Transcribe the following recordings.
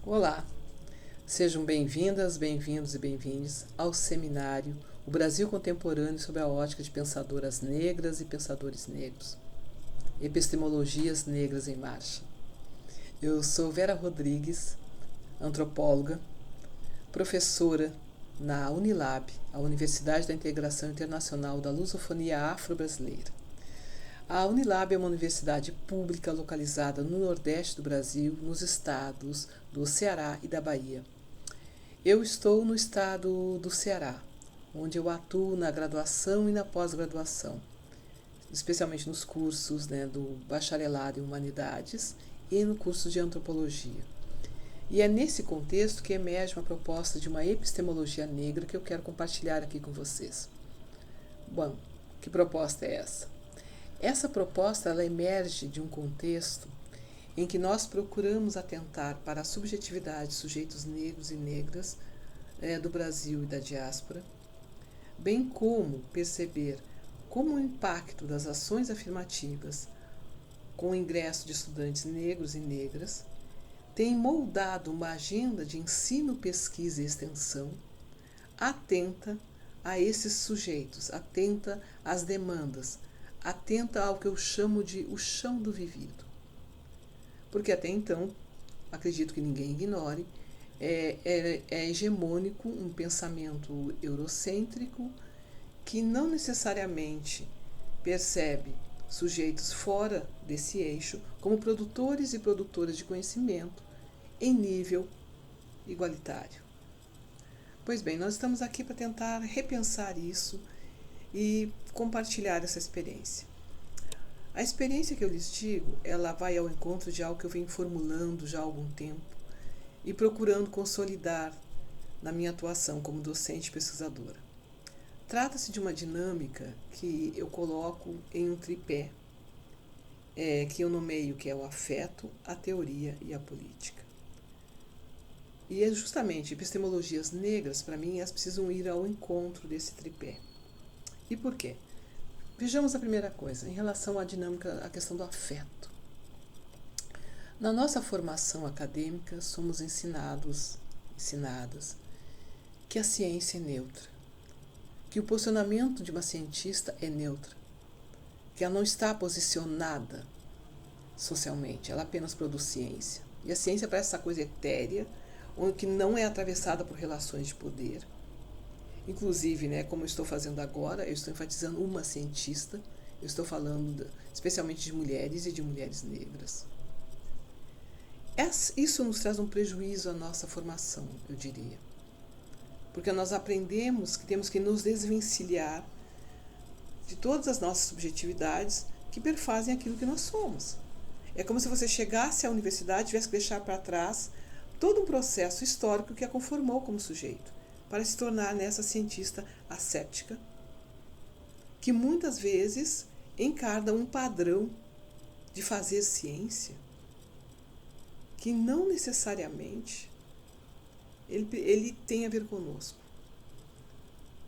Olá, sejam bem-vindas, bem-vindos e bem-vindes ao seminário O Brasil Contemporâneo sob a ótica de pensadoras negras e pensadores negros. Epistemologias Negras em Marcha. Eu sou Vera Rodrigues, antropóloga, professora na Unilab, a Universidade da Integração Internacional da Lusofonia Afro-Brasileira. A Unilab é uma universidade pública localizada no Nordeste do Brasil, nos estados do Ceará e da Bahia. Eu estou no estado do Ceará, onde eu atuo na graduação e na pós-graduação, especialmente nos cursos do bacharelado em Humanidades e no curso de Antropologia. E é nesse contexto que emerge uma proposta de uma epistemologia negra que eu quero compartilhar aqui com vocês. Bom, que proposta é essa? Essa proposta ela emerge de um contexto em que nós procuramos atentar para a subjetividade de sujeitos negros e negras do Brasil e da diáspora, bem como perceber como o impacto das ações afirmativas com o ingresso de estudantes negros e negras tem moldado uma agenda de ensino, pesquisa e extensão atenta a esses sujeitos, atenta às demandas, atenta ao que eu chamo de o chão do vivido. Porque até então, acredito que ninguém ignore, é hegemônico um pensamento eurocêntrico que não necessariamente percebe sujeitos fora desse eixo como produtores e produtoras de conhecimento em nível igualitário. Pois bem, nós estamos aqui para tentar repensar isso e compartilhar essa experiência. A experiência que eu lhes digo, ela vai ao encontro de algo que eu venho formulando já há algum tempo e procurando consolidar na minha atuação como docente e pesquisadora. Trata-se de uma dinâmica que eu coloco em um tripé, que eu nomeio que é o afeto, a teoria e a política. E é justamente epistemologias negras, para mim, elas precisam ir ao encontro desse tripé. E por quê? Vejamos a primeira coisa, em relação à dinâmica, à questão do afeto. Na nossa formação acadêmica, somos ensinadas, que a ciência é neutra, que o posicionamento de uma cientista é neutra, que ela não está posicionada socialmente, ela apenas produz ciência. E a ciência parece essa coisa etérea, que não é atravessada por relações de poder. Inclusive, como eu estou fazendo agora, eu estou enfatizando uma cientista, eu estou falando especialmente de mulheres e de mulheres negras. Isso nos traz um prejuízo à nossa formação, eu diria. Porque nós aprendemos que temos que nos desvencilhar de todas as nossas subjetividades que perfazem aquilo que nós somos. É como se você chegasse à universidade e tivesse que deixar para trás todo um processo histórico que a conformou como sujeito, para se tornar nessa cientista asséptica, que muitas vezes encarna um padrão de fazer ciência que não necessariamente ele tem a ver conosco.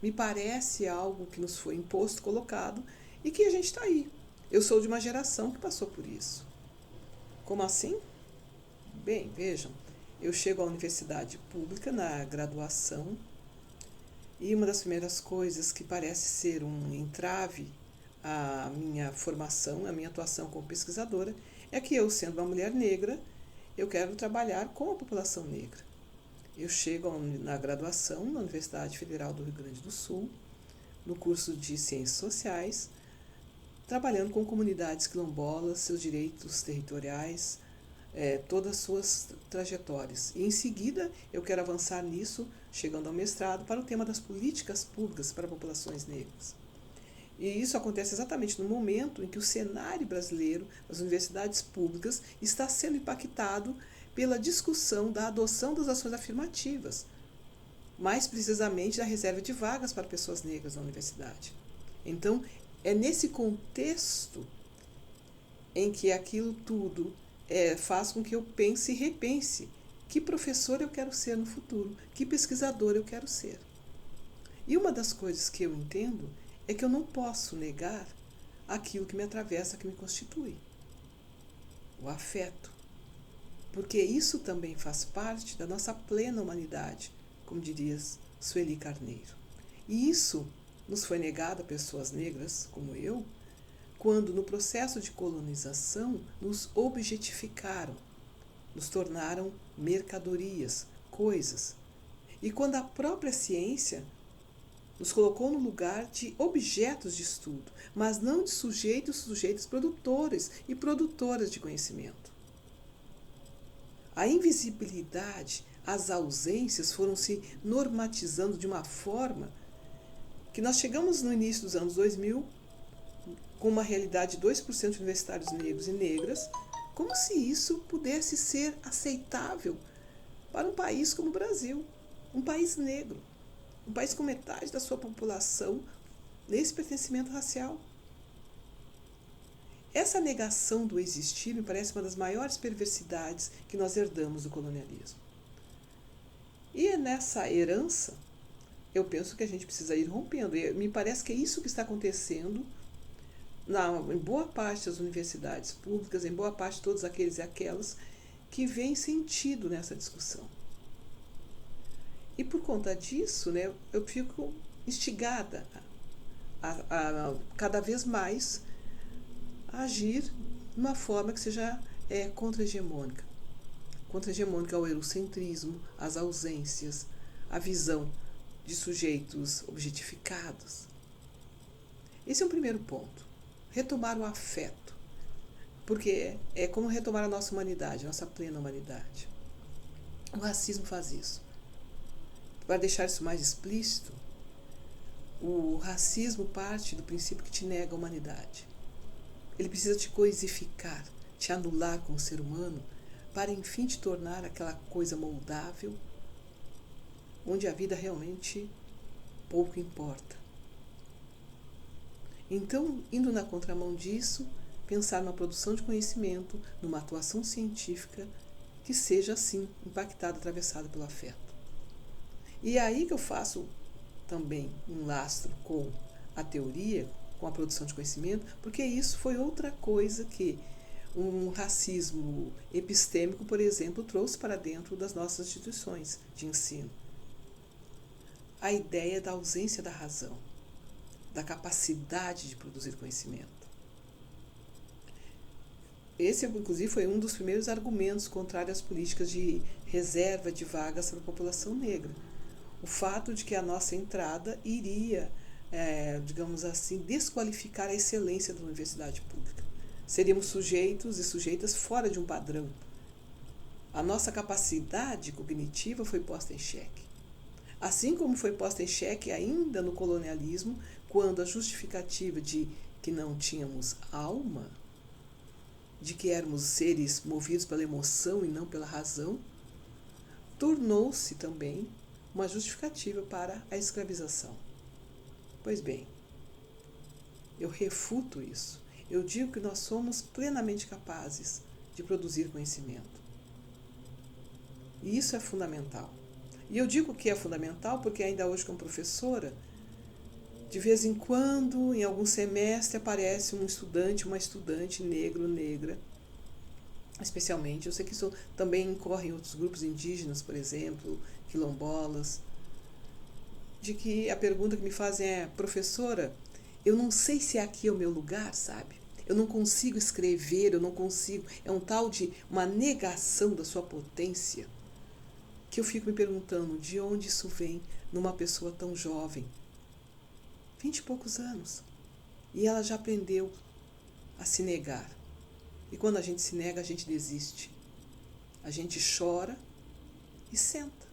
Me parece algo que nos foi imposto, colocado, e que a gente está aí. Eu sou de uma geração que passou por isso. Como assim? Bem, vejam, eu chego à universidade pública na graduação e uma das primeiras coisas que parece ser um entrave à minha formação, à minha atuação como pesquisadora, é que eu, sendo uma mulher negra, eu quero trabalhar com a população negra. Eu chego na graduação na Universidade Federal do Rio Grande do Sul, no curso de Ciências Sociais, trabalhando com comunidades quilombolas, seus direitos territoriais, todas as suas trajetórias. E em seguida eu quero avançar nisso, chegando ao mestrado, para o tema das políticas públicas para populações negras. E isso acontece exatamente no momento em que o cenário brasileiro, as universidades públicas, está sendo impactado pela discussão da adoção das ações afirmativas, mais precisamente da reserva de vagas para pessoas negras na universidade. Então, é nesse contexto em que aquilo tudo faz com que eu pense e repense que professor eu quero ser no futuro, que pesquisador eu quero ser. E uma das coisas que eu entendo é que eu não posso negar aquilo que me atravessa, que me constitui. O afeto. porque isso também faz parte da nossa plena humanidade, como diria Sueli Carneiro. E isso nos foi negado a pessoas negras, como eu, quando no processo de colonização nos objetificaram, nos tornaram mercadorias, coisas. E quando a própria ciência nos colocou no lugar de objetos de estudo, mas não de sujeitos produtores e produtoras de conhecimento. A invisibilidade, as ausências foram se normatizando de uma forma que nós chegamos no início dos anos 2000 com uma realidade de 2% de universitários negros e negras, como se isso pudesse ser aceitável para um país como o Brasil, um país negro, um país com metade da sua população nesse pertencimento racial. Essa negação do existir me parece uma das maiores perversidades que nós herdamos do colonialismo. E é nessa herança, eu penso que a gente precisa ir rompendo. E me parece que é isso que está acontecendo em boa parte das universidades públicas, em boa parte de todos aqueles e aquelas que veem sentido nessa discussão. E por conta disso, né, eu fico instigada a cada vez mais agir de uma forma que seja contra-hegemônica. Contra-hegemônica ao eurocentrismo, às ausências, à visão de sujeitos objetificados. Esse é o primeiro ponto. Retomar o afeto. Porque é como retomar a nossa humanidade, a nossa plena humanidade. O racismo faz isso. Para deixar isso mais explícito, o racismo parte do princípio que te nega a humanidade. Ele precisa te coisificar, te anular como ser humano, para enfim te tornar aquela coisa moldável, onde a vida realmente pouco importa. Então, indo na contramão disso, pensar numa produção de conhecimento, numa atuação científica que seja, assim, impactada, atravessada pelo afeto. E é aí que eu faço também um lastro com a teoria, com a produção de conhecimento, porque isso foi outra coisa que um racismo epistêmico, por exemplo, trouxe para dentro das nossas instituições de ensino. A ideia da ausência da razão, da capacidade de produzir conhecimento. Esse, inclusive, foi um dos primeiros argumentos contrários às políticas de reserva de vagas para a população negra. O fato de que a nossa entrada iria, digamos assim, desqualificar a excelência da universidade pública. Seríamos sujeitos e sujeitas fora de um padrão. A nossa capacidade cognitiva foi posta em xeque. Assim como foi posta em xeque ainda no colonialismo, quando a justificativa de que não tínhamos alma, de que éramos seres movidos pela emoção e não pela razão, tornou-se também uma justificativa para a escravização. Pois bem, eu refuto isso. Eu digo que nós somos plenamente capazes de produzir conhecimento. E isso é fundamental. E eu digo que é fundamental porque ainda hoje, como professora, de vez em quando, em algum semestre, aparece um estudante, uma estudante negro, negra, especialmente. Eu sei que isso também incorre em outros grupos indígenas, por exemplo, quilombolas, de que a pergunta que me fazem é: professora, eu não sei se aqui é o meu lugar, sabe? Eu não consigo escrever, eu não consigo. É um tal de uma negação da sua potência, que eu fico me perguntando de onde isso vem numa pessoa tão jovem, 20 e poucos anos, e ela já aprendeu a se negar. E quando a gente se nega, a gente desiste. A gente chora e senta.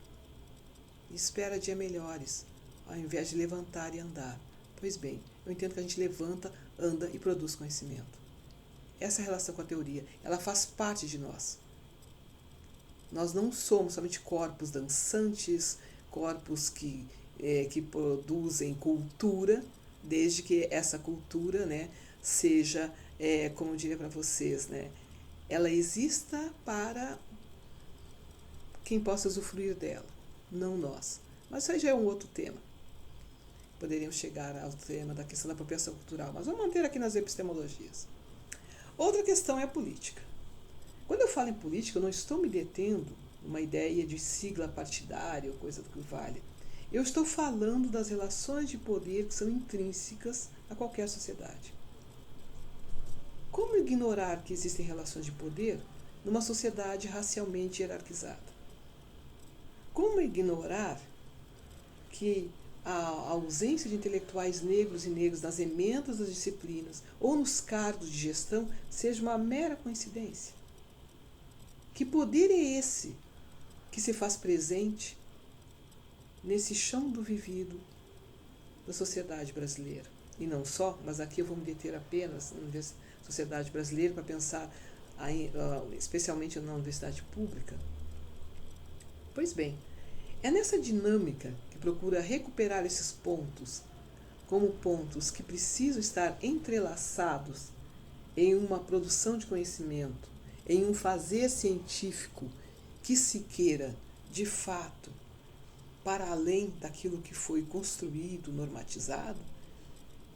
E espera dias melhores, ao invés de levantar e andar. Pois bem, eu entendo que a gente levanta, anda e produz conhecimento. Essa é a relação com a teoria. Ela faz parte de nós. Nós não somos somente corpos dançantes, corpos que produzem cultura, desde que essa cultura, né, seja, como eu diria para vocês, né, ela exista para quem possa usufruir dela, não nós. Mas isso aí já é um outro tema. Poderíamos chegar ao tema da questão da apropriação cultural, mas vamos manter aqui nas epistemologias. Outra questão é a política. Quando eu falo em política, eu não estou me detendo numa ideia de sigla partidária ou coisa do que vale. Eu estou falando das relações de poder que são intrínsecas a qualquer sociedade. Como ignorar que existem relações de poder numa sociedade racialmente hierarquizada? Como ignorar que a ausência de intelectuais negros e negras nas emendas das disciplinas ou nos cargos de gestão seja uma mera coincidência? Que poder é esse que se faz presente nesse chão do vivido da sociedade brasileira? E não só, mas aqui eu vou me deter apenas na sociedade brasileira para pensar especialmente na universidade pública. Pois bem, é nessa dinâmica que procura recuperar esses pontos como pontos que precisam estar entrelaçados em uma produção de conhecimento, em um fazer científico que se queira, de fato, para além daquilo que foi construído, normatizado,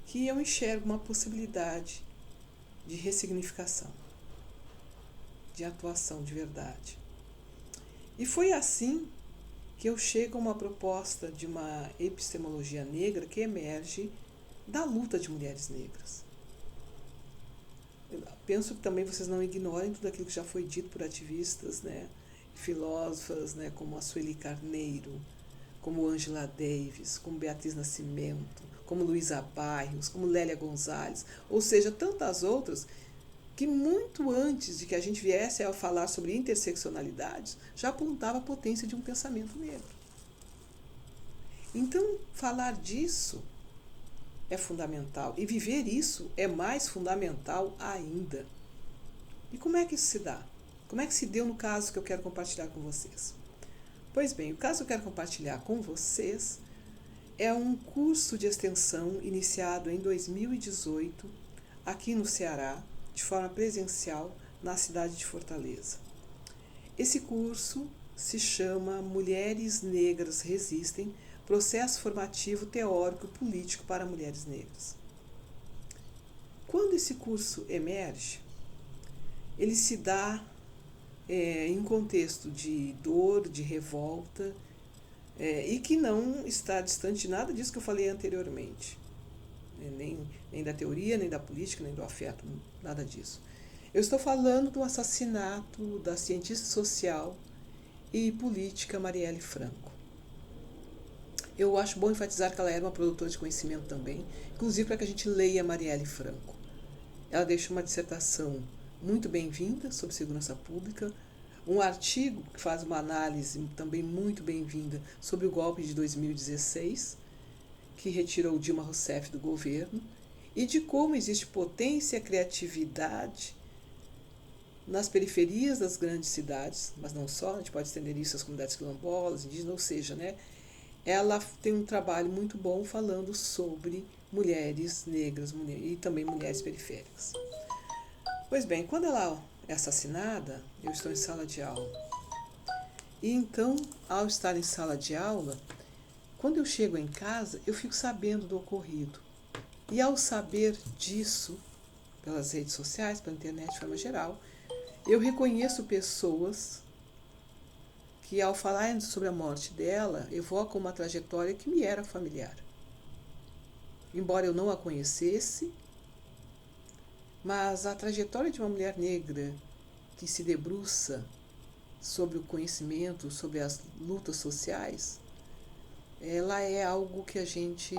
que eu enxergo uma possibilidade de ressignificação, de atuação de verdade. E foi assim que eu chego a uma proposta de uma epistemologia negra que emerge da luta de mulheres negras. Eu penso que também vocês não ignorem tudo aquilo que já foi dito por ativistas, filósofas, como a Sueli Carneiro, como Angela Davis, como Beatriz Nascimento, como Luísa Barrios, como Lélia Gonzalez, ou seja, tantas outras que muito antes de que a gente viesse a falar sobre interseccionalidades, já apontava a potência de um pensamento negro. Então, falar disso é fundamental, e viver isso é mais fundamental ainda. E como é que isso se dá? Como é que se deu no caso que eu quero compartilhar com vocês? Pois bem, o caso que eu quero compartilhar com vocês é um curso de extensão iniciado em 2018, aqui no Ceará, de forma presencial, na cidade de Fortaleza. Esse curso se chama Mulheres Negras Resistem, Processo Formativo Teórico e Político para Mulheres Negras. Quando esse curso emerge, ele se dá em um contexto de dor, de revolta, e que não está distante de nada disso que eu falei anteriormente. Nem da teoria, nem da política, nem do afeto, nada disso. Eu estou falando do assassinato da cientista social e política Marielle Franco. Eu acho bom enfatizar que ela era uma produtora de conhecimento também, inclusive para que a gente leia Marielle Franco. Ela deixou uma dissertação muito bem-vinda sobre segurança pública, um artigo que faz uma análise também muito bem-vinda sobre o golpe de 2016, que retirou Dilma Rousseff do governo, e de como existe potência e criatividade nas periferias das grandes cidades, mas não só, a gente pode estender isso às comunidades quilombolas, indígenas, ou seja, ela tem um trabalho muito bom falando sobre mulheres negras e também mulheres periféricas. Pois bem, quando ela é assassinada, eu estou em sala de aula. E então, ao estar em sala de aula, quando eu chego em casa, eu fico sabendo do ocorrido. E ao saber disso, pelas redes sociais, pela internet de forma geral, eu reconheço pessoas que, ao falar sobre a morte dela, evocam uma trajetória que me era familiar. Embora eu não a conhecesse, mas a trajetória de uma mulher negra que se debruça sobre o conhecimento, sobre as lutas sociais, ela é algo que a gente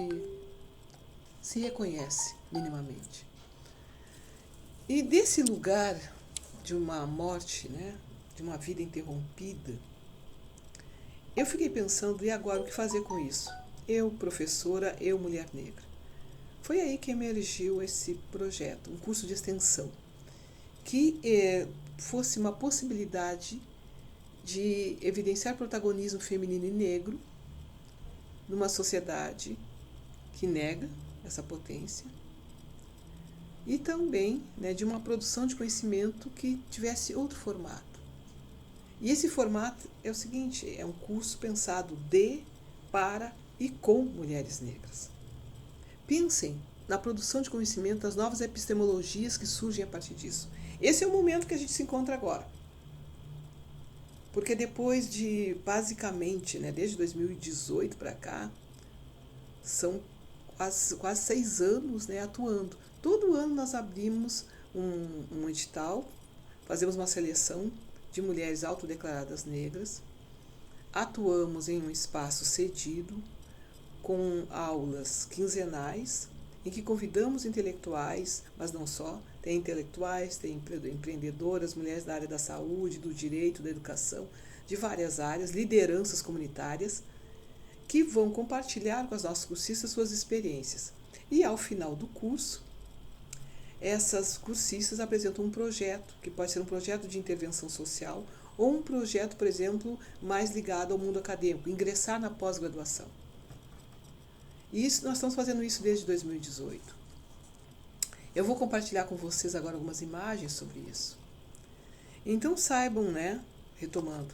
se reconhece minimamente. E desse lugar de uma morte, de uma vida interrompida, eu fiquei pensando, e agora o que fazer com isso? Eu, professora, eu, mulher negra. Foi aí que emergiu esse projeto, um curso de extensão, que fosse uma possibilidade de evidenciar protagonismo feminino e negro numa sociedade que nega essa potência, e também de uma produção de conhecimento que tivesse outro formato. E esse formato é o seguinte, é um curso pensado de, para e com mulheres negras. Pensem na produção de conhecimento das novas epistemologias que surgem a partir disso. Esse é o momento que a gente se encontra agora. Porque depois de, basicamente, né, desde 2018 para cá, são quase 6 anos, né, atuando. Todo ano nós abrimos um edital, fazemos uma seleção de mulheres autodeclaradas negras, atuamos em um espaço cedido, com aulas quinzenais, em que convidamos intelectuais, mas não só, tem intelectuais, tem empreendedoras, mulheres da área da saúde, do direito, da educação, de várias áreas, lideranças comunitárias, que vão compartilhar com as nossas cursistas suas experiências. E ao final do curso, essas cursistas apresentam um projeto, que pode ser um projeto de intervenção social ou um projeto, por exemplo, mais ligado ao mundo acadêmico, ingressar na pós-graduação. E nós estamos fazendo isso desde 2018. Eu vou compartilhar com vocês agora algumas imagens sobre isso. Então saibam, né, retomando,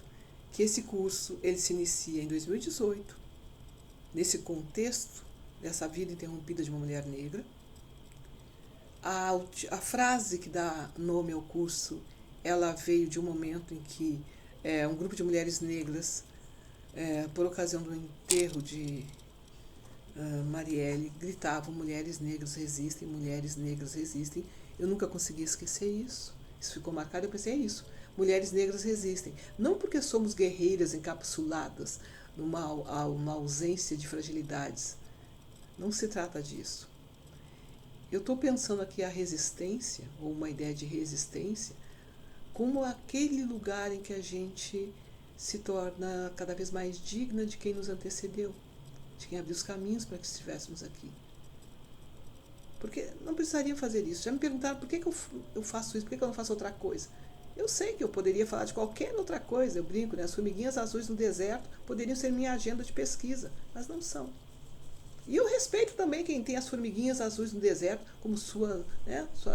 que esse curso ele se inicia em 2018, nesse contexto dessa vida interrompida de uma mulher negra. A frase que dá nome ao curso, ela veio de um momento em que um grupo de mulheres negras, por ocasião do enterro de Marielle, gritavam: mulheres negras resistem, mulheres negras resistem. Eu nunca consegui esquecer isso. Isso ficou marcado. Eu pensei, é isso. Mulheres negras resistem. Não porque somos guerreiras encapsuladas numa ausência de fragilidades. Não se trata disso. Eu estou pensando aqui a resistência, ou uma ideia de resistência, como aquele lugar em que a gente se torna cada vez mais digna de quem nos antecedeu, de quem abriu os caminhos para que estivéssemos aqui. Porque não precisaria fazer isso. Já me perguntaram por que eu faço isso, por que eu não faço outra coisa. Eu sei que eu poderia falar de qualquer outra coisa, eu brinco, né? As formiguinhas azuis no deserto poderiam ser minha agenda de pesquisa, mas não são. E eu respeito também quem tem as formiguinhas azuis no deserto como sua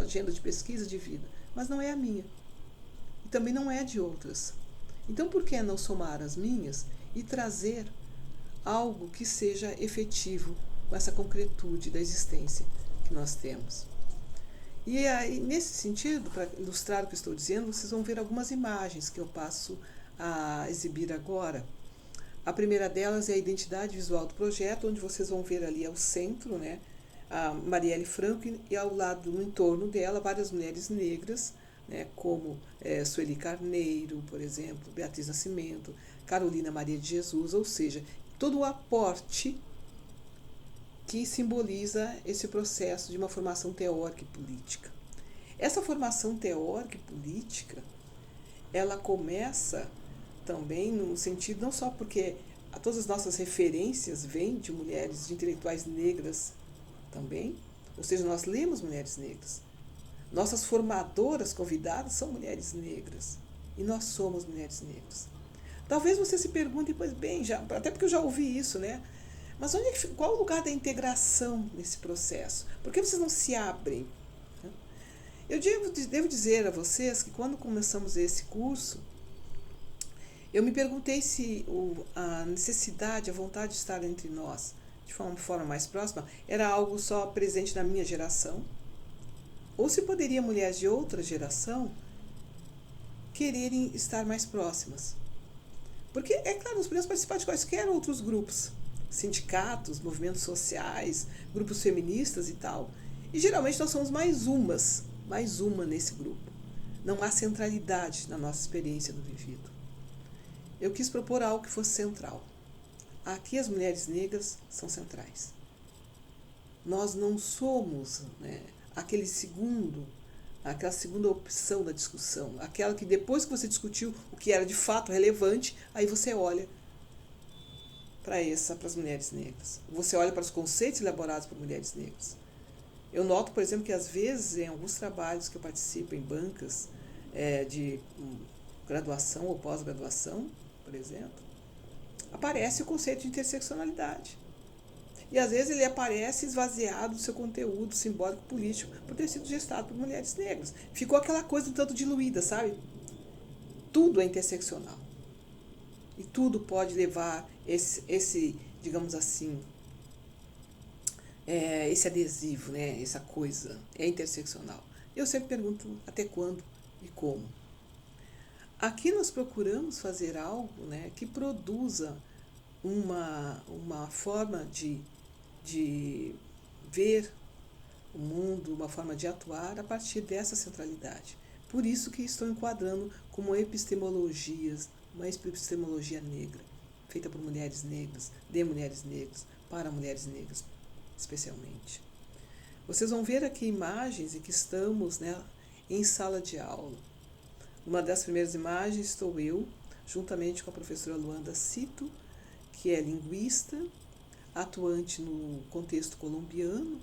agenda de pesquisa de vida, mas não é a minha. E também não é de outras. Então, por que não somar as minhas e trazer algo que seja efetivo com essa concretude da existência que nós temos? E aí, nesse sentido, para ilustrar o que estou dizendo, vocês vão ver algumas imagens que eu passo a exibir agora. A primeira delas é a identidade visual do projeto, onde vocês vão ver ali ao centro, né, a Marielle Franco, e ao lado, no entorno dela, várias mulheres negras, né, como Sueli Carneiro, por exemplo, Beatriz Nascimento, Carolina Maria de Jesus, ou seja, todo o aporte que simboliza esse processo de uma formação teórica e política. Essa formação teórica e política, ela começa também no sentido, não só porque todas as nossas referências vêm de mulheres, de intelectuais negras também, ou seja, nós lemos mulheres negras. Nossas formadoras convidadas são mulheres negras e nós somos mulheres negras. Talvez você se pergunte, pois bem, até porque eu já ouvi isso, né? Mas qual o lugar da integração nesse processo? Por que vocês não se abrem? Eu devo dizer a vocês que quando começamos esse curso, eu me perguntei se a necessidade, a vontade de estar entre nós, de uma forma mais próxima, era algo só presente na minha geração, ou se poderia mulheres de outra geração quererem estar mais próximas. Porque, é claro, nós podemos participar de quaisquer outros grupos, sindicatos, movimentos sociais, grupos feministas e tal. E geralmente nós somos mais uma nesse grupo. Não há centralidade na nossa experiência do vivido. Eu quis propor algo que fosse central. Aqui as mulheres negras são centrais. Nós não somos, né, aquela segunda opção da discussão, aquela que depois que você discutiu o que era de fato relevante, aí você olha para as mulheres negras. Você olha para os conceitos elaborados por mulheres negras. Eu noto, por exemplo, que às vezes em alguns trabalhos que eu participo em bancas de graduação ou pós-graduação, por exemplo, aparece o conceito de interseccionalidade. E às vezes ele aparece esvaziado do seu conteúdo simbólico político por ter sido gestado por mulheres negras. Ficou aquela coisa um tanto diluída, sabe? Tudo é interseccional. E tudo pode levar esse digamos assim, esse adesivo, né? Essa coisa é interseccional. Eu sempre pergunto até quando e como. Aqui nós procuramos fazer algo, né, que produza uma forma de ver o mundo, uma forma de atuar a partir dessa centralidade. Por isso que estou enquadrando como epistemologias, uma epistemologia negra, feita por mulheres negras, de mulheres negras, para mulheres negras, especialmente. Vocês vão ver aqui imagens em que estamos, né, em sala de aula. Uma das primeiras imagens estou eu, juntamente com a professora Luanda Cito, que é linguista, atuante no contexto colombiano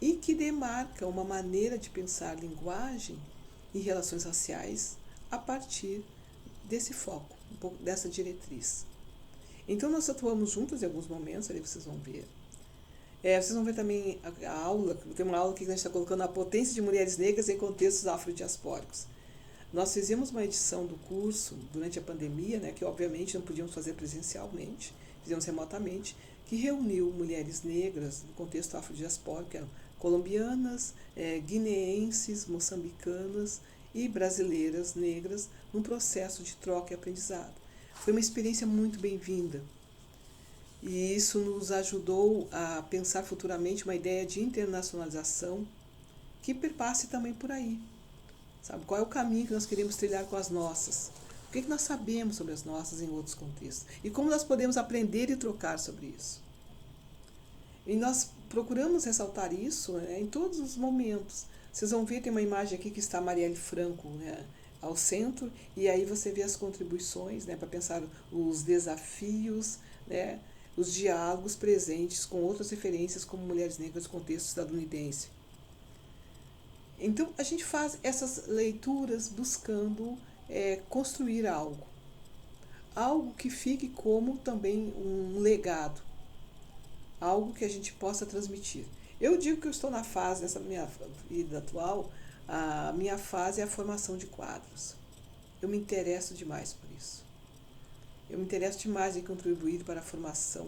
e que demarca uma maneira de pensar linguagem e relações raciais a partir desse foco, um pouco dessa diretriz. Então nós atuamos juntos em alguns momentos, ali vocês vão ver. Vocês vão ver também a aula, tem uma aula que a gente está colocando a potência de mulheres negras em contextos afrodiaspóricos. Nós fizemos uma edição do curso durante a pandemia, né, que obviamente não podíamos fazer presencialmente, fizemos remotamente, que reuniu mulheres negras no contexto afrodiaspórico, que eram colombianas, guineenses, moçambicanas e brasileiras negras, num processo de troca e aprendizado. Foi uma experiência muito bem-vinda. E isso nos ajudou a pensar futuramente uma ideia de internacionalização que perpasse também por aí. Sabe, qual é o caminho que nós queremos trilhar com as nossas? O que nós sabemos sobre as nossas em outros contextos? E como nós podemos aprender e trocar sobre isso? E nós procuramos ressaltar isso, né, em todos os momentos. Vocês vão ver, tem uma imagem aqui que está a Marielle Franco, né, ao centro, e aí você vê as contribuições, né, para pensar os desafios, né, os diálogos presentes com outras referências como mulheres negras no contexto estadunidense. Então, a gente faz essas leituras buscando construir algo. Algo que fique como também um legado. Algo que a gente possa transmitir. Eu digo que eu estou na fase, nessa minha vida atual, a minha fase é a formação de quadros. Eu me interesso demais por isso. Eu me interesso demais em contribuir para a formação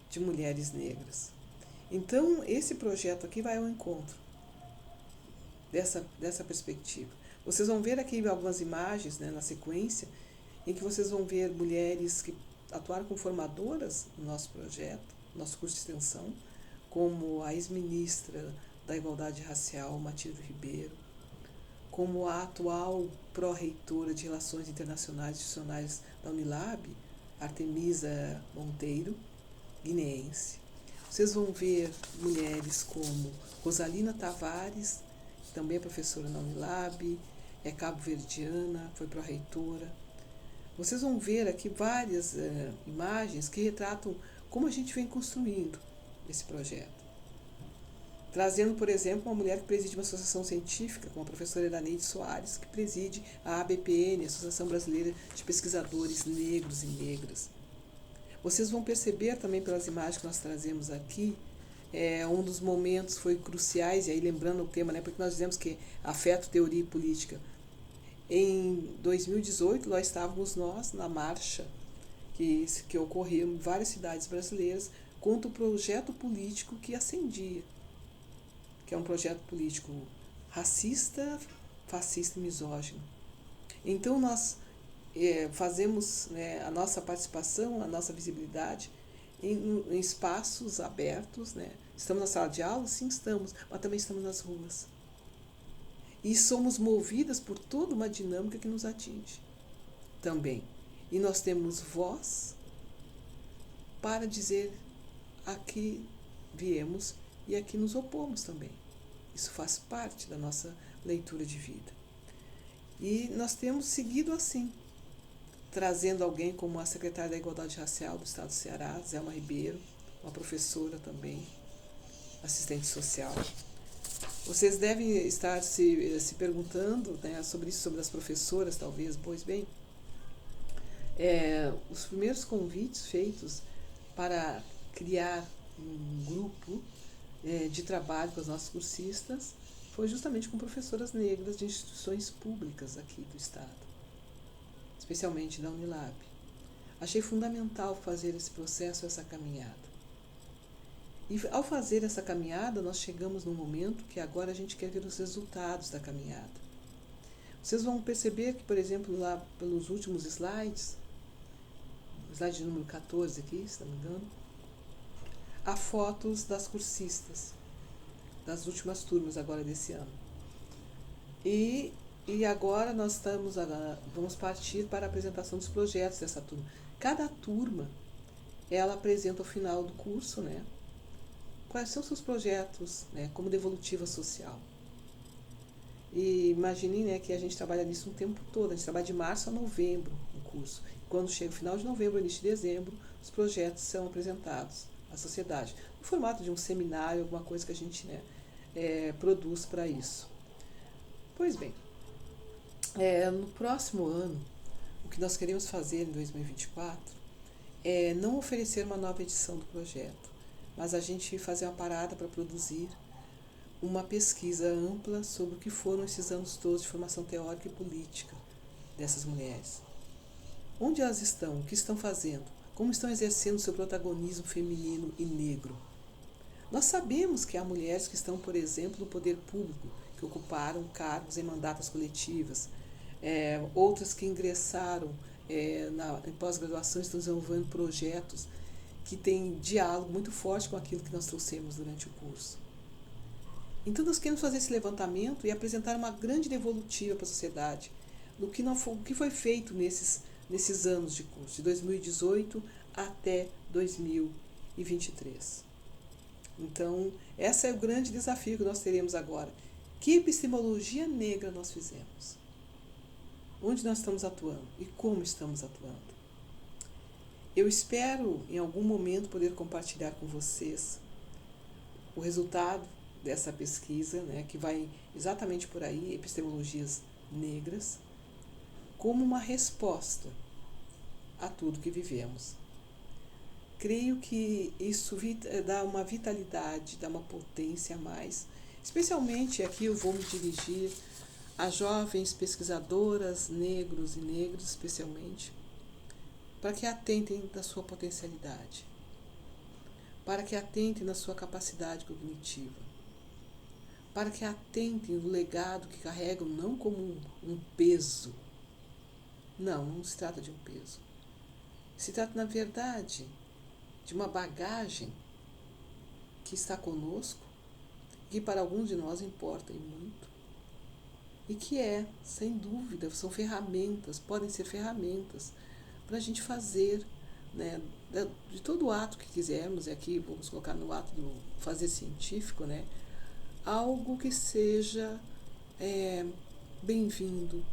de mulheres negras. Então, esse projeto aqui vai ao encontro dessa perspectiva. Vocês vão ver aqui algumas imagens, né, na sequência, em que vocês vão ver mulheres que atuaram como formadoras no nosso projeto, nosso curso de extensão, como a ex-ministra da Igualdade Racial, Matilde Ribeiro, como a atual pró-reitora de Relações Internacionais e Institucionais da Unilab, Artemisa Monteiro, guineense. Vocês vão ver mulheres como Rosalina Tavares, também é professora na Unilab, é cabo-verdiana, foi pró-reitora. Vocês vão ver aqui várias imagens que retratam como a gente vem construindo esse projeto. Trazendo, por exemplo, uma mulher que preside uma associação científica, como a professora Iraneide Soares, que preside a ABPN, Associação Brasileira de Pesquisadores Negros e Negras. Vocês vão perceber também pelas imagens que nós trazemos aqui, um dos momentos foi cruciais, e aí lembrando o tema, né, porque nós dizemos que afeto, teoria e política. Em 2018, nós estávamos na marcha que ocorreu em várias cidades brasileiras contra o projeto político que ascendia, que é um projeto político racista, fascista e misógino. Então nós fazemos, né, a nossa participação, a nossa visibilidade em espaços abertos, né? Estamos na sala de aula? Sim, estamos, mas também estamos nas ruas. E somos movidas por toda uma dinâmica que nos atinge também. E nós temos voz para dizer aqui viemos e aqui nos opomos também. Isso faz parte da nossa leitura de vida. E nós temos seguido assim, trazendo alguém como a secretária da Igualdade Racial do Estado do Ceará, Zelma Ribeiro, uma professora também, assistente social. Vocês devem estar se perguntando, né, sobre isso, sobre as professoras, talvez. Pois bem, os primeiros convites feitos para criar um grupo de trabalho com as nossas cursistas foi justamente com professoras negras de instituições públicas aqui do Estado, especialmente da Unilab. Achei fundamental fazer esse processo, essa caminhada. E ao fazer essa caminhada, nós chegamos num momento que agora a gente quer ver os resultados da caminhada. Vocês vão perceber que, por exemplo, lá pelos últimos slides, slide número 14 aqui, se não me engano, há fotos das cursistas, das últimas turmas agora desse ano. E agora vamos partir para a apresentação dos projetos dessa turma. Cada turma, ela apresenta ao final do curso, né, quais são seus projetos, né, como devolutiva social. E imaginem, né, que a gente trabalha nisso o tempo todo, a gente trabalha de março a novembro no curso. Quando chega o final de novembro, início de dezembro, os projetos são apresentados à sociedade, no formato de um seminário, alguma coisa que a gente, né, produz para isso. Pois bem, no próximo ano, o que nós queremos fazer em 2024 é não oferecer uma nova edição do projeto, mas a gente fazer uma parada para produzir uma pesquisa ampla sobre o que foram esses anos todos de formação teórica e política dessas mulheres. Onde elas estão? O que estão fazendo? Como estão exercendo seu protagonismo feminino e negro? Nós sabemos que há mulheres que estão, por exemplo, no poder público, que ocuparam cargos em mandatas coletivas, outras que ingressaram em pós-graduação, estão desenvolvendo projetos que têm diálogo muito forte com aquilo que nós trouxemos durante o curso. Então, nós queremos fazer esse levantamento e apresentar uma grande devolutiva para a sociedade do que foi feito nesses anos de curso, de 2018 até 2023. Então, esse é o grande desafio que nós teremos agora. Que epistemologia negra nós fizemos? Onde nós estamos atuando e como estamos atuando? Eu espero, em algum momento, poder compartilhar com vocês o resultado dessa pesquisa, né, que vai exatamente por aí, epistemologias negras, como uma resposta a tudo que vivemos. Creio que isso dá uma vitalidade, dá uma potência a mais, especialmente aqui eu vou me dirigir a jovens pesquisadoras, negros e negras especialmente, para que atentem da sua potencialidade, para que atentem na sua capacidade cognitiva, para que atentem no legado que carregam não como um peso. Não se trata de um peso. Se trata, na verdade, de uma bagagem que está conosco, que para alguns de nós importa e muito, e que sem dúvida, são ferramentas, podem ser ferramentas para a gente fazer, né, de todo o ato que quisermos, e aqui vamos colocar no ato do fazer científico, né, algo que seja bem-vindo,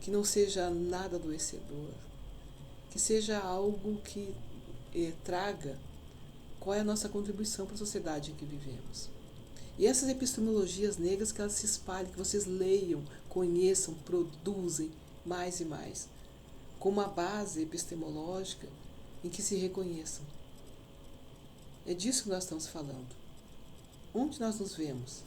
que não seja nada adoecedor, que seja algo que traga qual é a nossa contribuição para a sociedade em que vivemos. E essas epistemologias negras, que elas se espalhem, que vocês leiam, conheçam, produzem mais e mais, com uma base epistemológica em que se reconheçam. É disso que nós estamos falando. Onde nós nos vemos?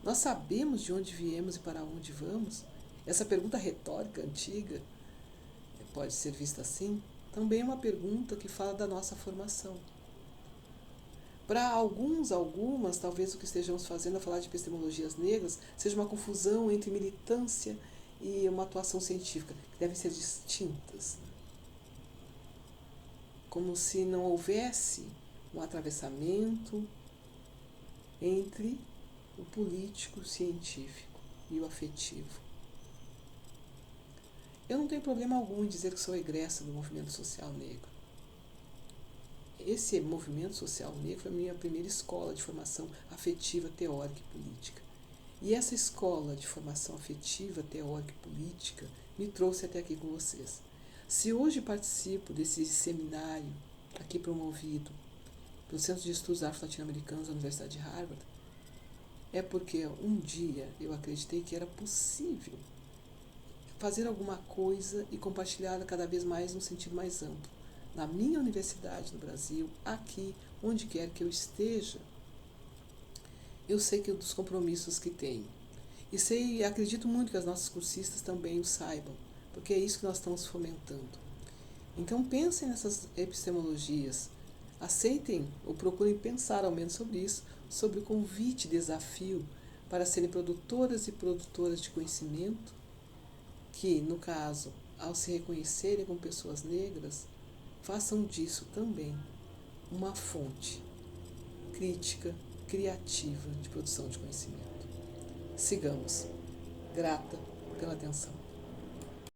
Nós sabemos de onde viemos e para onde vamos? Essa pergunta retórica antiga, pode ser vista assim, também é uma pergunta que fala da nossa formação. Para algumas, talvez o que estejamos fazendo a falar de epistemologias negras seja uma confusão entre militância e uma atuação científica, que devem ser distintas. Como se não houvesse um atravessamento entre o político, o científico e o afetivo. Eu não tenho problema algum em dizer que sou egressa do movimento social negro. Esse movimento social negro foi a minha primeira escola de formação afetiva, teórica e política. E essa escola de formação afetiva, teórica e política me trouxe até aqui com vocês. Se hoje participo desse seminário aqui promovido pelo Centro de Estudos Afro-Latino-Americanos da Universidade de Harvard, é porque um dia eu acreditei que era possível fazer alguma coisa e compartilhá-la cada vez mais no sentido mais amplo. Na minha universidade no Brasil, aqui, onde quer que eu esteja, eu sei que dos compromissos que tenho. E acredito muito que as nossas cursistas também o saibam, porque é isso que nós estamos fomentando. Então pensem nessas epistemologias, aceitem ou procurem pensar ao menos sobre isso, sobre o convite, desafio para serem produtoras e produtoras de conhecimento, que, no caso, ao se reconhecerem como pessoas negras, façam disso também uma fonte crítica, criativa de produção de conhecimento. Sigamos. Grata pela atenção.